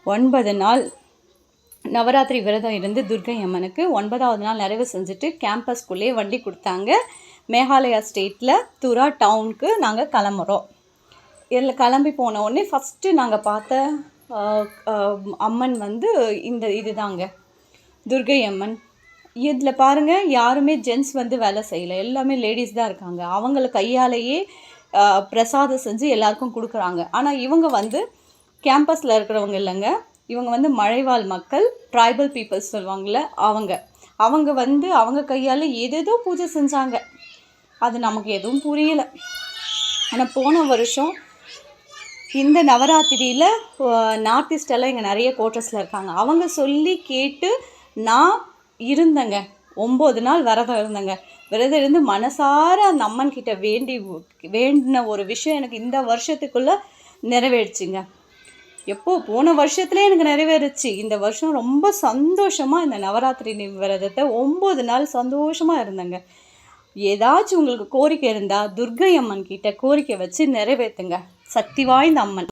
9 நாள் நவராத்திரி விரதம் இருந்து துர்க்கை அம்மனுக்கு 9வது நாள் நிறைவு செஞ்சுட்டு கேம்பஸ்குள்ளேயே வண்டி கொடுத்தாங்க. மேகாலயா ஸ்டேட்டில் துரா டவுனுக்கு நாங்கள் கிளம்புறோம். இதில் கிளம்பி போன உடனே ஃபஸ்ட்டு நாங்கள் பார்த்த அம்மன் வந்து இதுதாங்க துர்க்கை அம்மன். இதில் பாருங்கள், யாருமே ஜென்ட்ஸ் வந்து வேலை செய்யலை, எல்லாமே லேடிஸ் தான் இருக்காங்க. அவங்கள கையாலேயே பிரசாதம் செஞ்சு எல்லாருக்கும் கொடுக்குறாங்க. ஆனால் இவங்க வந்து கேம்பஸில் இருக்கிறவங்க இல்லைங்க, இவங்க வந்து மலைவாழ் மக்கள், ட்ரைபல் பீப்புள்ஸ் சொல்லுவாங்கள்ல, அவங்க வந்து அவங்க கையால் ஏதேதோ பூஜை செஞ்சாங்க. அது நமக்கு எதுவும் புரியலை. ஆனால் போன வருஷம் இந்த நவராத்திரியில் நார்த் ஈஸ்டெல்லாம் இங்கே நிறைய கோட்டர்ஸில் இருக்காங்க. அவங்க சொல்லி கேட்டு நான் இருந்தேங்க. 9 நாள் விரதம் இருந்தேங்க. விரதம் இருந்து மனசார அந்த அம்மன் கிட்ட வேண்டின ஒரு விஷயம் எனக்கு இந்த வருஷத்துக்குள்ளே நிறைவேறிச்சுங்க. போன வருஷத்துலேயே எனக்கு நிறைவேறுச்சு. இந்த வருஷம் ரொம்ப சந்தோஷமாக இந்த நவராத்திரி விரதத்தை 9 நாள் சந்தோஷமாக இருந்தேங்க. ஏதாச்சும் உங்களுக்கு கோரிக்கை இருந்தால் துர்க்கை அம்மன் கிட்ட கோரிக்கை வச்சு நிறைவேற்றுங்க. சக்தி வாய்ந்த அம்மன்.